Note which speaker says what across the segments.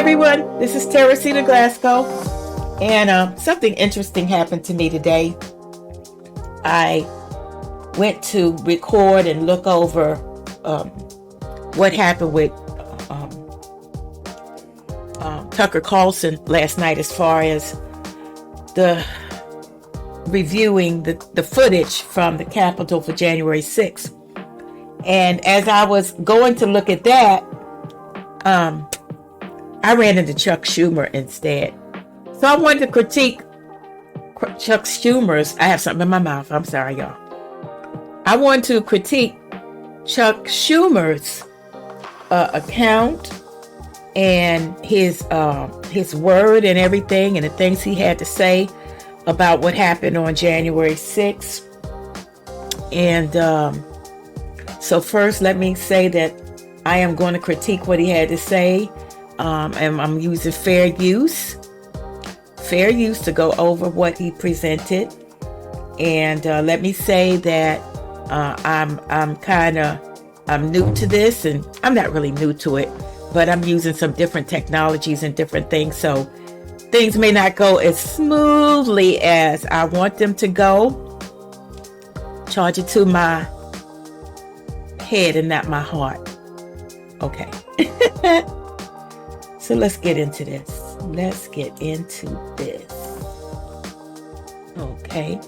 Speaker 1: everyone. This is Teresita Glasgow, and something interesting happened to me today. I went to record and look over what happened with Tucker Carlson last night, as far as the reviewing the footage from the Capitol for January 6th. And as I was going to look at that, I ran into Chuck Schumer instead. So I wanted to critique Chuck Schumer's, I have something in my mouth, I'm sorry, y'all. I wanted to critique Chuck Schumer's account and his word and everything, and the things he had to say about what happened on January 6th. And so first, let me say that I am going to critique what he had to say. And I'm using fair use to go over what he presented. And let me say that I'm new to this, and I'm not really new to it, but I'm using some different technologies and different things, so things may not go as smoothly as I want them to go. Charge it to my head and not my heart. Okay. So let's get into this. Okay.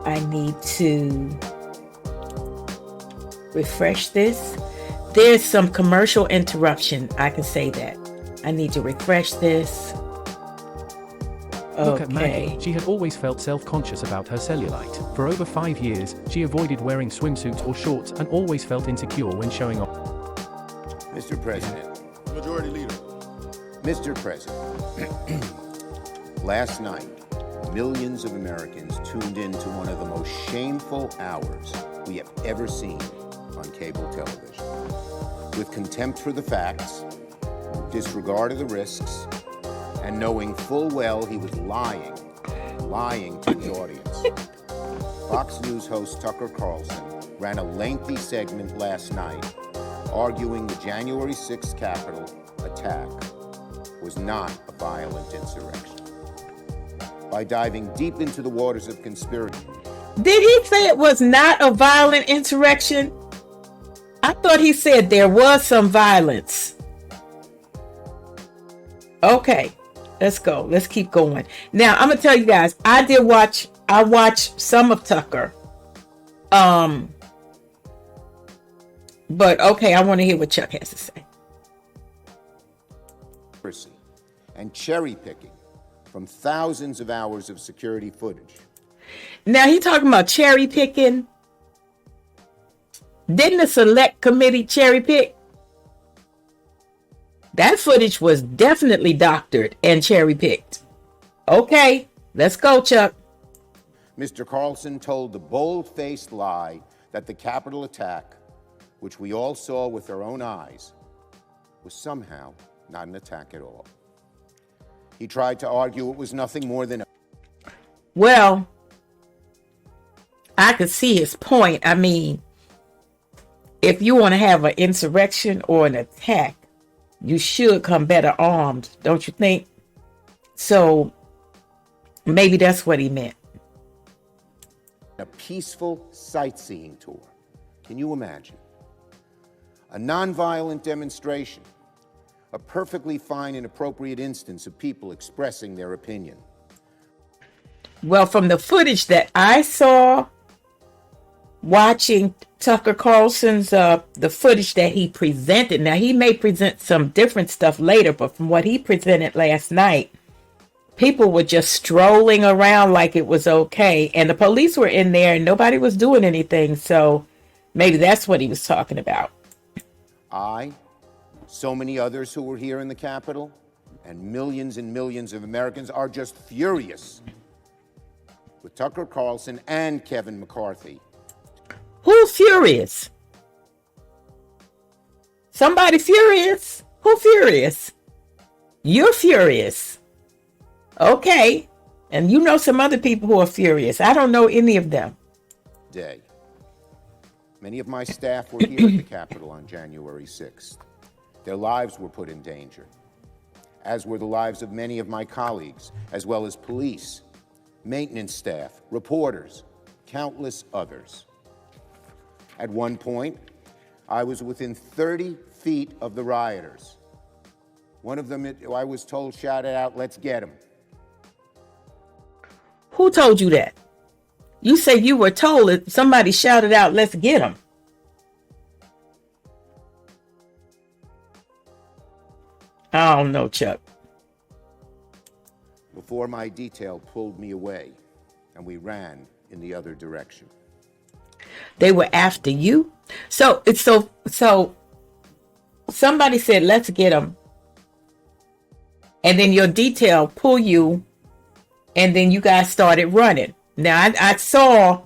Speaker 1: I need to refresh this. There's some commercial interruption. I can say that. I need to refresh this.
Speaker 2: Look at Maggie. She had always felt self-conscious about her cellulite. For over 5 years, she avoided wearing swimsuits or shorts and always felt insecure when showing off.
Speaker 3: Mr. President.
Speaker 4: Majority Leader.
Speaker 3: Mr. President. Last night, millions of Americans tuned in to one of the most shameful hours we have ever seen on cable television. With contempt for the facts, disregard of the risks, and knowing full well he was lying to his audience. Fox News host Tucker Carlson ran a lengthy segment last night arguing the January 6th Capitol attack was not a violent insurrection. By diving deep into the waters of conspiracy.
Speaker 1: Did he say it was not a violent insurrection? I thought he said there was some violence. Okay, let's go. Let's keep going. Now, I'm going to tell you guys, I watched some of Tucker. But okay, I want to hear what Chuck has to say.
Speaker 3: And cherry picking from thousands of hours of security footage.
Speaker 1: Now he talking about cherry picking. Didn't the select committee cherry pick? That footage was definitely doctored and cherry picked. Okay, let's go, Chuck.
Speaker 3: Mr. Carlson told the bold-faced lie that the Capitol attack, which we all saw with our own eyes, was somehow not an attack at all. He tried to argue it was nothing more than a...
Speaker 1: Well, I could see his point. I mean, if you want to have an insurrection or an attack, you should come better armed, don't you think? So maybe that's what he meant.
Speaker 3: A peaceful sightseeing tour. Can you imagine? A nonviolent demonstration. A perfectly fine and appropriate instance of people expressing their opinion.
Speaker 1: Well, from the footage that I saw, watching Tucker Carlson's, the footage that he presented, now he may present some different stuff later, but from what he presented last night, people were just strolling around like it was okay. And the police were in there and nobody was doing anything. So maybe that's what he was talking about.
Speaker 3: So many others who were here in the Capitol, and millions of Americans are just furious with Tucker Carlson and Kevin McCarthy.
Speaker 1: Who's furious? Somebody furious? Who furious? You're furious. Okay. And you know some other people who are furious. I don't know any of them.
Speaker 3: Many of my staff were here at the Capitol on January 6th. Their lives were put in danger, as were the lives of many of my colleagues, as well as police, maintenance staff, reporters, countless others. At one point, I was within 30 feet of the rioters. One of them, I was told, shouted out, "Let's get him."
Speaker 1: Who told you that? You say you were told it. Somebody shouted out, "Let's get him." I don't know, Chuck.
Speaker 3: Before my detail pulled me away, and we ran in the other direction.
Speaker 1: They were after you. So somebody said, "Let's get him," and then your detail pull you, and then you guys started running. Now I saw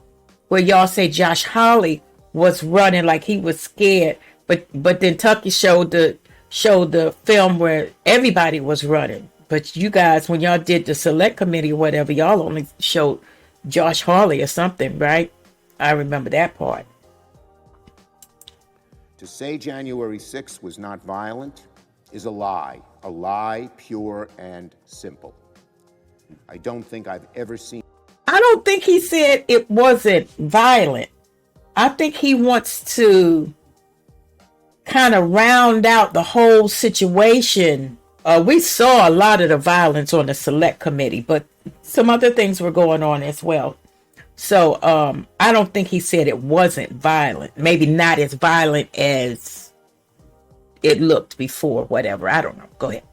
Speaker 1: where y'all say Josh Hawley was running like he was scared, but then Tucky showed the film where everybody was running. But you guys, when y'all did the select committee or whatever, y'all only showed Josh Hawley or something, right? I remember that part.
Speaker 3: To say January 6th was not violent is a lie pure and simple. I don't think I've ever seen.
Speaker 1: I don't think he said it wasn't violent. I think he wants to kind of round out the whole situation. We saw a lot of the violence on the select committee, but some other things were going on as well. So I don't think he said it wasn't violent. Maybe not as violent as it looked before, whatever. I don't know. Go ahead.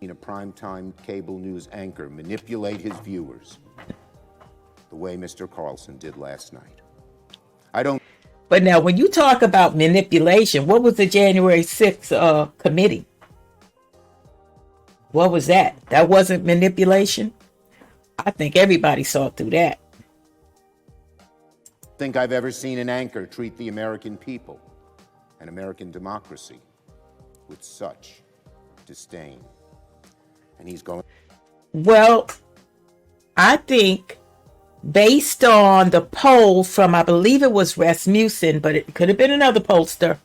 Speaker 3: A primetime cable news anchor manipulate his viewers the way Mr. Carlson did last night.
Speaker 1: But now, when you talk about manipulation, what was the January 6th committee? What was that? That wasn't manipulation? I think everybody saw through that.
Speaker 3: Think I've ever seen an anchor treat the American people and American democracy with such disdain. And he's going.
Speaker 1: Well, I think based on the poll from, I believe it was Rasmussen, but it could have been another pollster,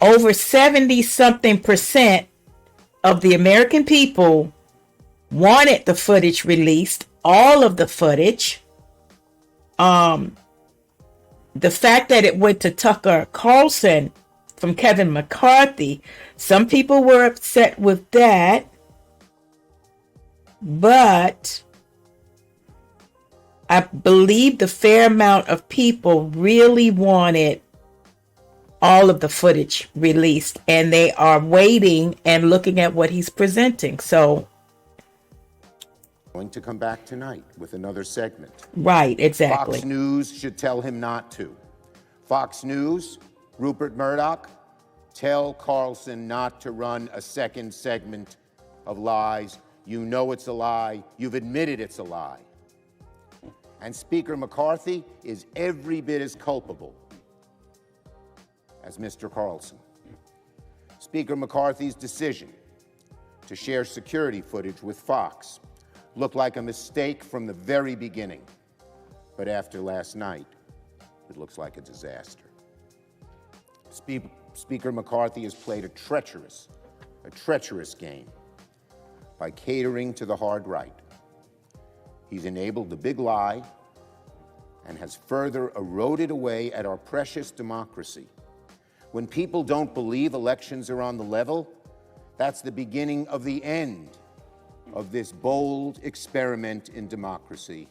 Speaker 1: over 70-something% of the American people wanted the footage released, all of the footage. The fact that it went to Tucker Carlson from Kevin McCarthy, some people were upset with that, but I believe the fair amount of people really wanted all of the footage released, and they are waiting and looking at what he's presenting. So,
Speaker 3: going to come back tonight with another segment.
Speaker 1: Right, exactly.
Speaker 3: Fox News should tell him not to. Fox News, Rupert Murdoch, tell Carlson not to run a second segment of lies. You know it's a lie. You've admitted it's a lie. And Speaker McCarthy is every bit as culpable as Mr. Carlson. Speaker McCarthy's decision to share security footage with Fox looked like a mistake from the very beginning. But after last night, it looks like a disaster. Speaker McCarthy has played a treacherous game by catering to the hard right. He's enabled the big lie and has further eroded away at our precious democracy. When people don't believe elections are on the level, that's the beginning of the end of this bold experiment in democracy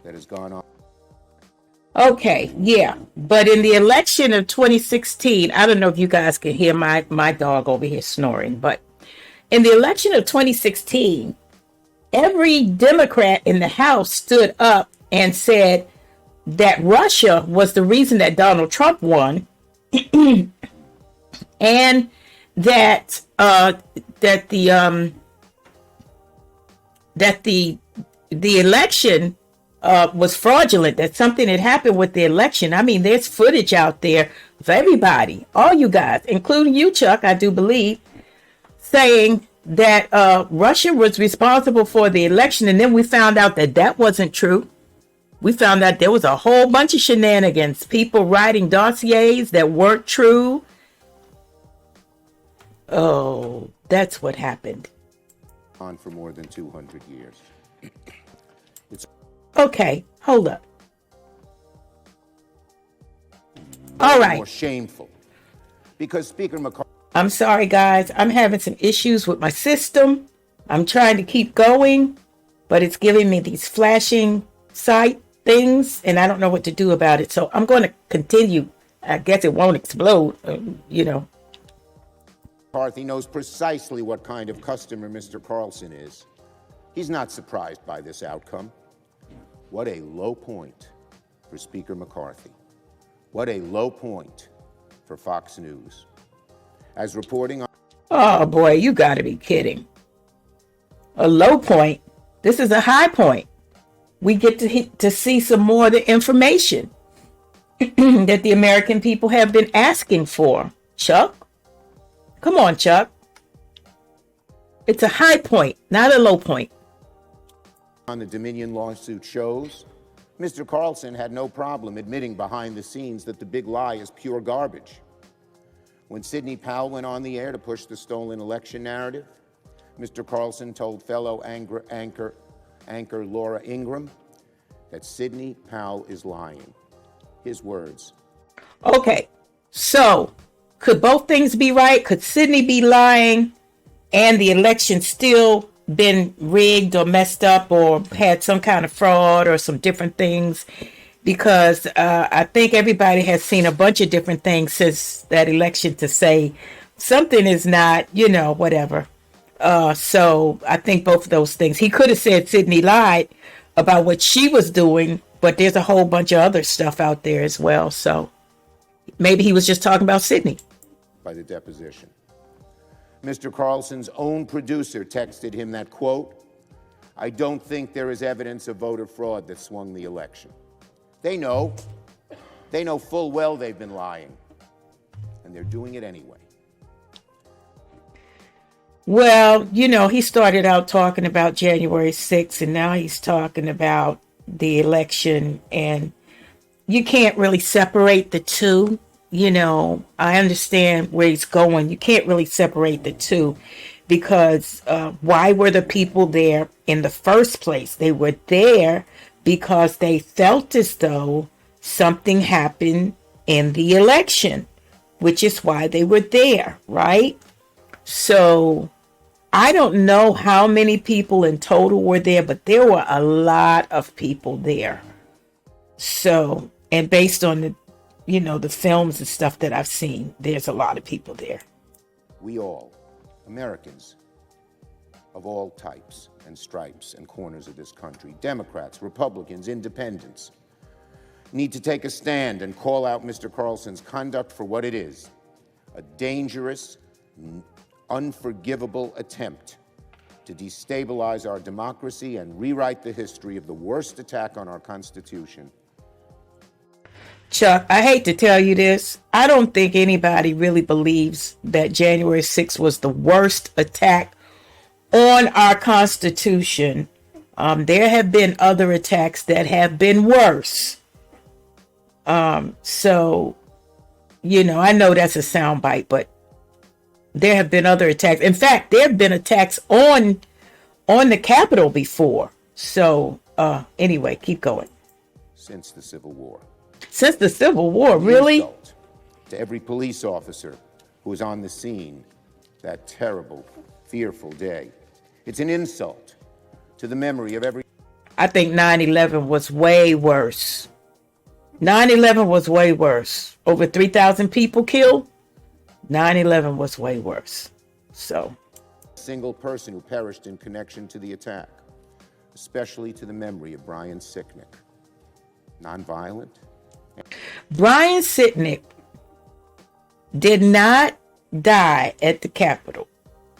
Speaker 3: that has gone on.
Speaker 1: Okay, yeah. But in the election of 2016, I don't know if you guys can hear my dog over here snoring, but in the election of 2016, every Democrat in the House stood up and said that Russia was the reason that Donald Trump won, and that the election was fraudulent, that something had happened with the election. I mean, there's footage out there of everybody, all you guys, including you, Chuck, I do believe, saying that Russia was responsible for the election. And then we found out that that wasn't true. We found out there was a whole bunch of shenanigans, people writing dossiers that weren't true. Oh, that's what happened.
Speaker 3: On for more than 200 years. It's
Speaker 1: Okay, hold up. All right.
Speaker 3: more shameful because Speaker McCarthy
Speaker 1: I'm sorry, guys. I'm having some issues with my system. I'm trying to keep going, but it's giving me these flashing sight things, and I don't know what to do about it. So I'm going to continue. I guess it won't explode,
Speaker 3: McCarthy knows precisely what kind of customer Mr. Carlson is. He's not surprised by this outcome. What a low point for Speaker McCarthy. What a low point for Fox News. As reporting on
Speaker 1: Oh boy, you got to be kidding. A low point. This is a high point. We get to see some more of the information that the American people have been asking for. Chuck? Come on, Chuck. It's a high point, not a low point.
Speaker 3: the Dominion lawsuit shows, Mr. Carlson had no problem admitting behind the scenes that the big lie is pure garbage. When Sidney Powell went on the air to push the stolen election narrative, Mr. Carlson told fellow anchor Laura Ingraham that Sidney Powell is lying. His words.
Speaker 1: Okay, so could both things be right? Could Sidney be lying and the election still been rigged or messed up or had some kind of fraud or some different things? Because I think everybody has seen a bunch of different things since that election to say something is not, whatever. So I think both of those things. He could have said Sidney lied about what she was doing, but there's a whole bunch of other stuff out there as well. So maybe he was just talking about Sidney.
Speaker 3: By the deposition. Mr. Carlson's own producer texted him that, quote, "I don't think there is evidence of voter fraud that swung the election." They know full well they've been lying, and they're doing it anyway.
Speaker 1: Well, he started out talking about January 6th, and now he's talking about the election, and you can't really separate the two. I understand where he's going. You can't really separate the two because why were the people there in the first place? They were there because they felt as though something happened in the election, which is why they were there, right? So I don't know how many people in total were there, but there were a lot of people there. So, and based on the films and stuff that I've seen, there's a lot of people there.
Speaker 3: We all, Americans of all types and stripes and corners of this country, Democrats, Republicans, Independents, need to take a stand and call out Mr. Carlson's conduct for what it is, a dangerous, unforgivable attempt to destabilize our democracy and rewrite the history of the worst attack on our Constitution.
Speaker 1: Chuck, I hate to tell you this. I don't think anybody really believes that January 6th was the worst attack on our Constitution. There have been other attacks that have been worse. So, I know that's a soundbite, but there have been other attacks. In fact, there have been attacks on the Capitol before. So, anyway, keep going.
Speaker 3: Since the Civil War.
Speaker 1: Since the Civil War, really?
Speaker 3: Insult to every police officer who was on the scene that terrible, fearful day. It's an insult to the memory of every...
Speaker 1: I think 9/11 was way worse. 9/11 was way worse. Over 3,000 people killed. 9/11 was way worse. So...
Speaker 3: single person who perished in connection to the attack, especially to the memory of Brian Sicknick. Nonviolent.
Speaker 1: Brian Sicknick did not die at the Capitol.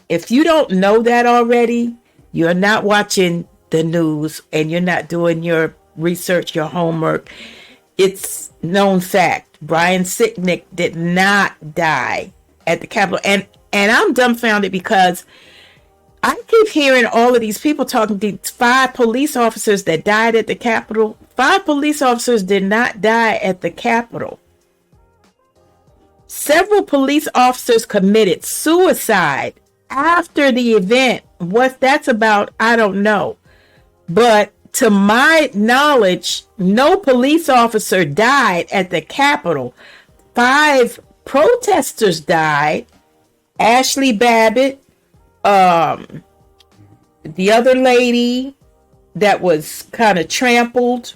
Speaker 1: If you don't know that already, you're not watching the news and you're not doing your research, your homework. It's known fact. Brian Sicknick did not die at the Capitol. And I'm dumbfounded because I keep hearing all of these people talking, these 5 police officers that died at the Capitol. 5 police officers did not die at the Capitol. Several police officers committed suicide after the event. What that's about, I don't know. But to my knowledge, no police officer died at the Capitol. 5 protesters died. Ashley Babbitt, the other lady that was kind of trampled,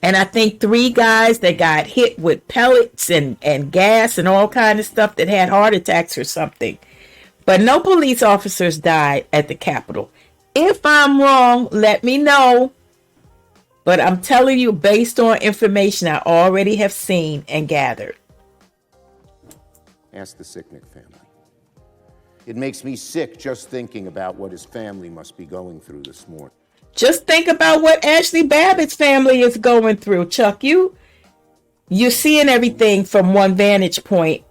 Speaker 1: and I think 3 guys that got hit with pellets and gas and all kind of stuff that had heart attacks or something. But no police officers died at the Capitol. If I'm wrong, let me know. But I'm telling you, based on information I already have seen and gathered.
Speaker 3: Ask the Sicknick family. It makes me sick just thinking about what his family must be going through this morning.
Speaker 1: Just think about what Ashley Babbitt's family is going through, Chuck. You're seeing everything from one vantage point,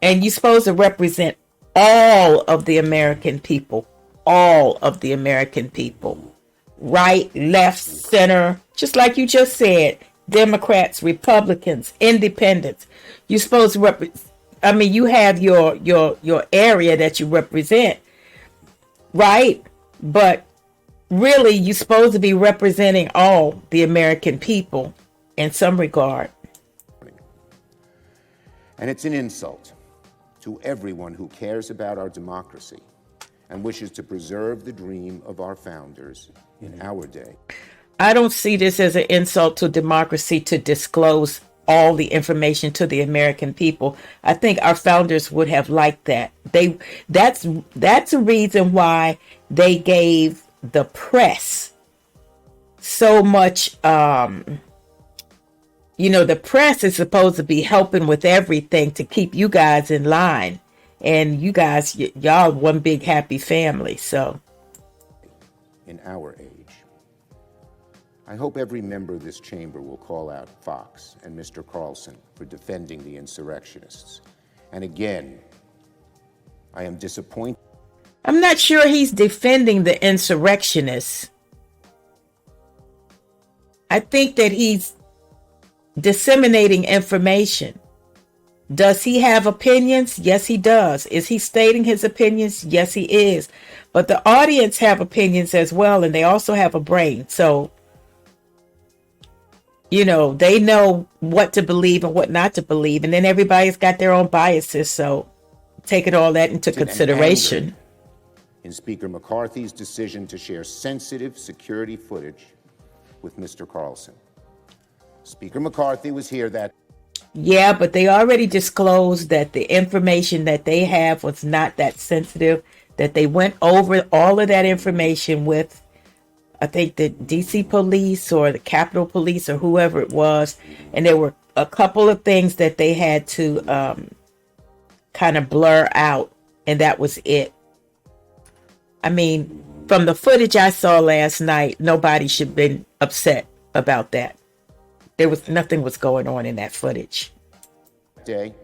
Speaker 1: and you're supposed to represent all of the American people. All of the American people. Right, left, center, just like you just said. Democrats, Republicans, Independents. You're supposed to represent. I mean, you have your area that you represent, right? But really, you're supposed to be representing all the American people in some regard.
Speaker 3: And it's an insult to everyone who cares about our democracy and wishes to preserve the dream of our founders in our day.
Speaker 1: I don't see this as an insult to democracy to disclose all the information to the American people. I think our founders would have liked that. That's a reason why they gave the press so much. The press is supposed to be helping with everything to keep you guys in line, and you guys, y'all one big happy family. So,
Speaker 3: in our age, I hope every member of this chamber will call out Fox and Mr. Carlson for defending the insurrectionists. And again, I am disappointed.
Speaker 1: I'm not sure he's defending the insurrectionists. I think that he's disseminating information. Does he have opinions? Yes, he does. Is he stating his opinions? Yes, he is. But the audience have opinions as well, and they also have a brain. So, they know what to believe and what not to believe. And then everybody's got their own biases. So taking all that into consideration.
Speaker 3: In Speaker McCarthy's decision to share sensitive security footage with Mr. Carlson. Speaker McCarthy was here that.
Speaker 1: Yeah, but they already disclosed that the information that they have was not that sensitive, that they went over all of that information with, I think, the DC police or the Capitol Police or whoever it was. And there were a couple of things that they had to kind of blur out. And that was it. I mean, from the footage I saw last night, nobody should have been upset about that. Nothing was going on in that footage.
Speaker 3: Day,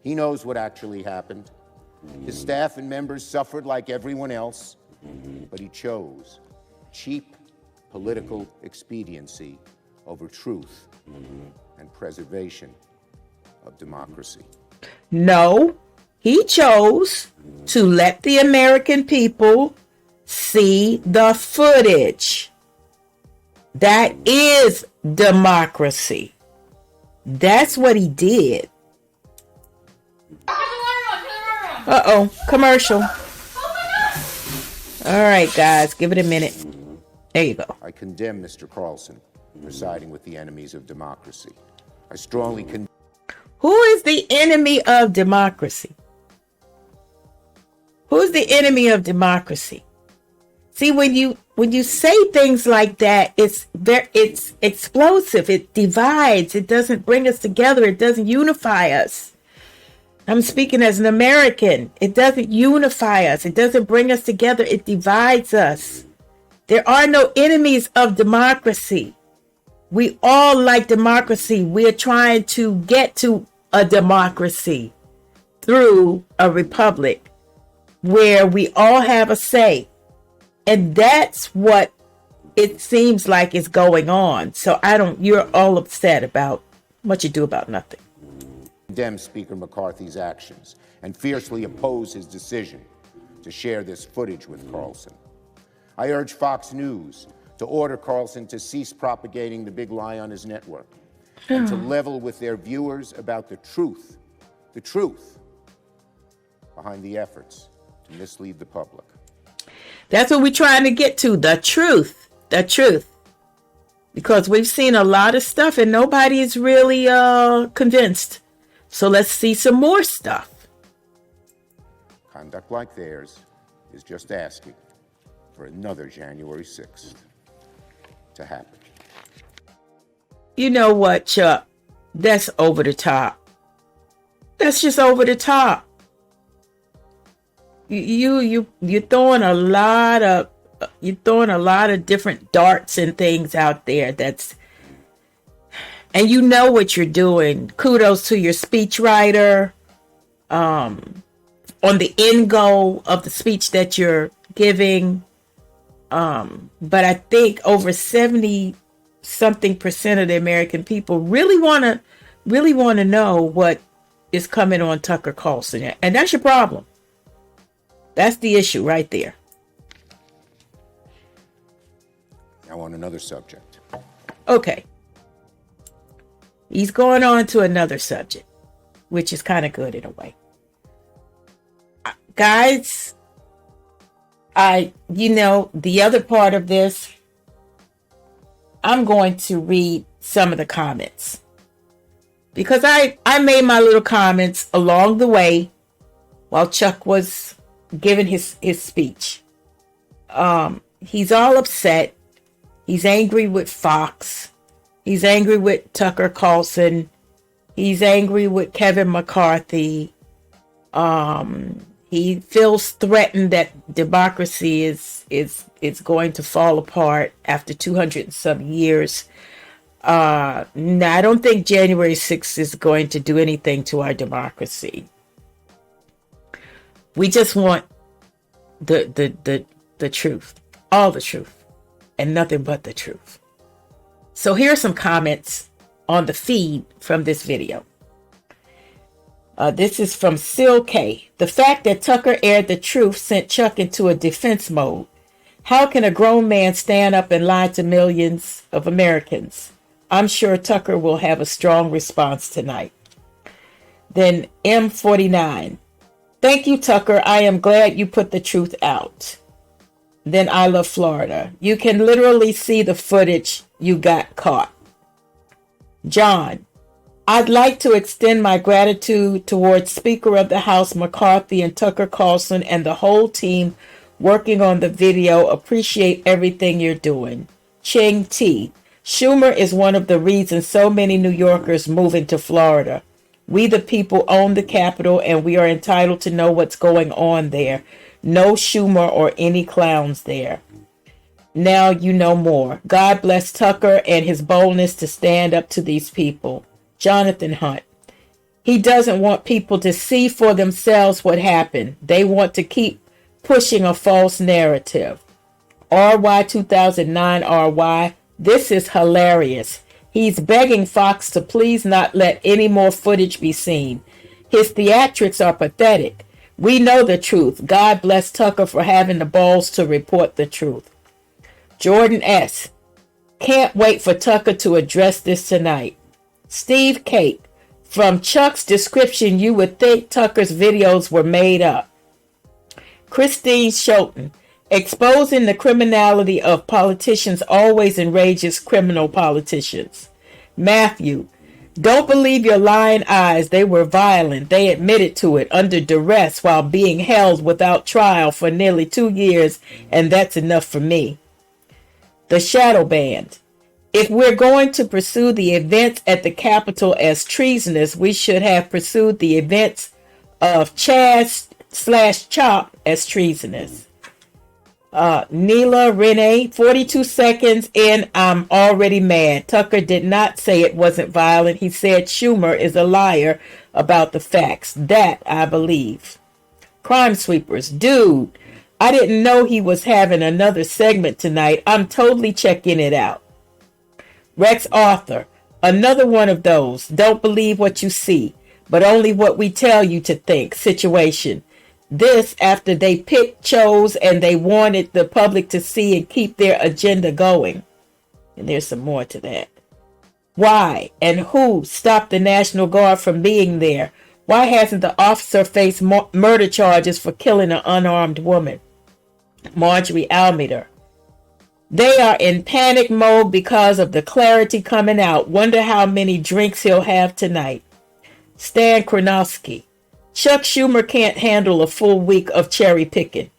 Speaker 3: he knows what actually happened. His staff and members suffered like everyone else, but he chose cheap political expediency over truth and preservation of democracy.
Speaker 1: No, he chose to let the American people see the footage. That is democracy. That's what he did. Uh-oh, commercial. All right, guys, give it a minute. There you go.
Speaker 3: I condemn Mr. Carlson for siding with the enemies of democracy. I strongly condemn.
Speaker 1: Who is the enemy of democracy? Who's the enemy of democracy? See, when you say things like that, it's explosive. It divides. It doesn't bring us together. It doesn't unify us. I'm speaking as an American. It doesn't unify us. It doesn't bring us together. It divides us. There are no enemies of democracy. We all like democracy. We're trying to get to a democracy through a republic where we all have a say. And that's what it seems like is going on. So you're all upset about what you do about nothing.
Speaker 3: condemn Speaker McCarthy's actions and fiercely oppose his decision to share this footage with Carlson. I urge Fox News to order Carlson to cease propagating the big lie on his network and to level with their viewers about the truth behind the efforts to mislead the public.
Speaker 1: That's what we're trying to get to, the truth. Because we've seen a lot of stuff and nobody is really convinced. So let's see some more stuff.
Speaker 3: Conduct like theirs is just asking for another January 6th to happen.
Speaker 1: You know what, Chuck? That's over the top. That's just over the top. You're throwing a lot of different darts and things out there. And you know what you're doing. Kudos to your speechwriter. On the end goal of the speech that you're giving. But I think over 70-something% of the American people really want to know what is coming on Tucker Carlson. And that's your problem. That's the issue right there.
Speaker 3: Now on another subject.
Speaker 1: Okay. He's going on to another subject, which is kind of good in a way. Guys, the other part of this, I'm going to read some of the comments. Because I made my little comments along the way while Chuck was giving his speech. He's all upset. He's angry with Fox. He's angry with Tucker Carlson. He's angry with Kevin McCarthy. He feels threatened that democracy is going to fall apart after 200 and some years. I don't think January 6th is going to do anything to our democracy. We just want the truth, all the truth, and nothing but the truth. So here are some comments on the feed from this video. This is from Sil K. The fact that Tucker aired the truth sent Chuck into a defense mode. How can a grown man stand up and lie to millions of Americans? I'm sure Tucker will have a strong response tonight. Then M49. Thank you, Tucker. I am glad you put the truth out. Then I Love Florida. You can literally see the footage. You got caught. John. I'd like to extend my gratitude towards Speaker of the House McCarthy and Tucker Carlson and the whole team working on the video. Appreciate everything you're doing. Ching T. Schumer is one of the reasons so many New Yorkers move into Florida. We the people own the Capitol and we are entitled to know what's going on there. No Schumer or any clowns there. Now you know more. God bless Tucker and his boldness to stand up to these people. Jonathan Hunt. He doesn't want people to see for themselves what happened. They want to keep pushing a false narrative. RY 2009 RY. This is hilarious. He's begging Fox to please not let any more footage be seen. His theatrics are pathetic. We know the truth. God bless Tucker for having the balls to report the truth. Jordan S. Can't wait for Tucker to address this tonight. Steve Kate. From Chuck's description, you would think Tucker's videos were made up. Christine Shelton. Exposing the criminality of politicians always enrages criminal politicians. Matthew. Don't believe your lying eyes. They were violent. They admitted to it under duress while being held without trial for nearly 2 years, and that's enough for me. The Shadow Band. If we're going to pursue the events at the Capitol as treasonous, we should have pursued the events of Chaz/Chop as treasonous. Neela Renee, 42 seconds in, I'm already mad. Tucker did not say it wasn't violent. He said Schumer is a liar about the facts. That I believe. Crime Sweepers, dude, I didn't know he was having another segment tonight. I'm totally checking it out. Rex Arthur, another one of those. Don't believe what you see. but only what we tell you to think situation. This after they picked, chose, and they wanted the public to see and keep their agenda going. And there's some more to that. Why and who stopped the National Guard from being there? Why hasn't the officer faced murder charges for killing an unarmed woman? Marjorie Almeida. They are in panic mode because of the clarity coming out. Wonder how many drinks he'll have tonight. Stan Kronowski. Chuck Schumer can't handle a full week of cherry picking.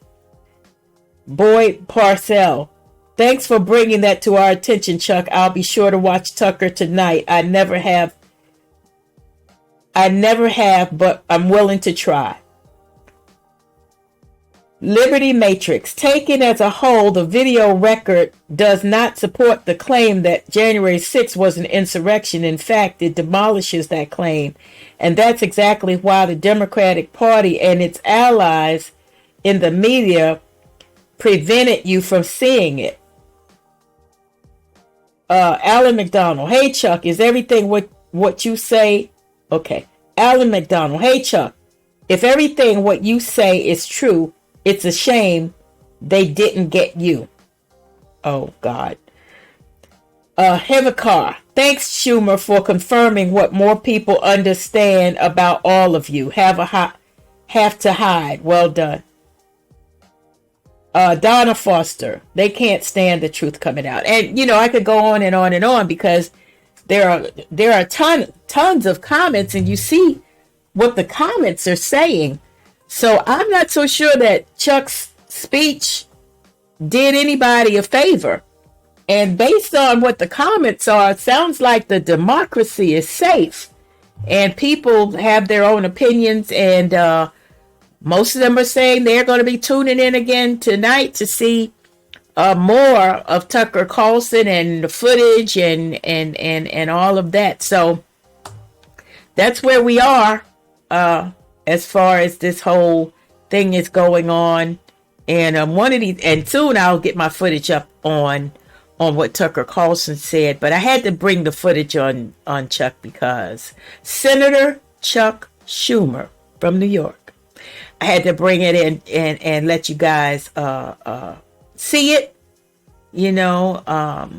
Speaker 1: Boyd Parcell. Thanks for bringing that to our attention, Chuck. I'll be sure to watch Tucker tonight. I never have, but I'm willing to try. Liberty Matrix. Taken as a whole, the video record does not support the claim that January 6th was an insurrection. In fact, it demolishes that claim. And that's exactly why the Democratic Party and its allies in the media prevented you from seeing it. Alan McDonald. Hey, Chuck, is everything what you say? Okay. Alan McDonald. Hey, Chuck, if everything what you say is true, it's a shame they didn't get you. Oh, God. Hevikar. Thanks, Schumer, for confirming what more people understand about all of you. Have to hide. Well done. Donna Foster. They can't stand the truth coming out. And, I could go on and on and on because there are tons of comments, and you see what the comments are saying. So I'm not so sure that Chuck's speech did anybody a favor. And based on what the comments are, it sounds like the democracy is safe. And people have their own opinions. And most of them are saying they're going to be tuning in again tonight to see more of Tucker Carlson and the footage and all of that. So that's where we are. As far as this whole thing is going on, and one of these, and soon I'll get my footage up on what Tucker Carlson said. But I had to bring the footage on Chuck because Senator Chuck Schumer from New York. I had to bring it in and let you guys see it. Let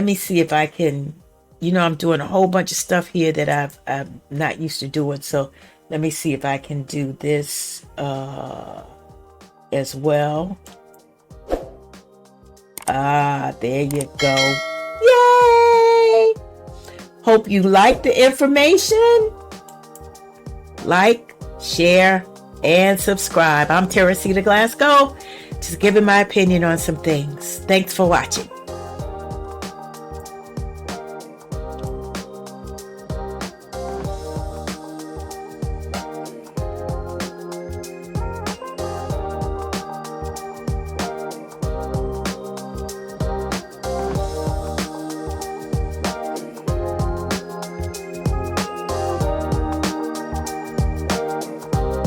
Speaker 1: me see if I can. I'm doing a whole bunch of stuff here that I'm not used to doing, so. Let me see if I can do this as well. There you go. Yay! Hope you like the information. Like, share, and subscribe. I'm Teresita Glasgow, just giving my opinion on some things. Thanks for watching.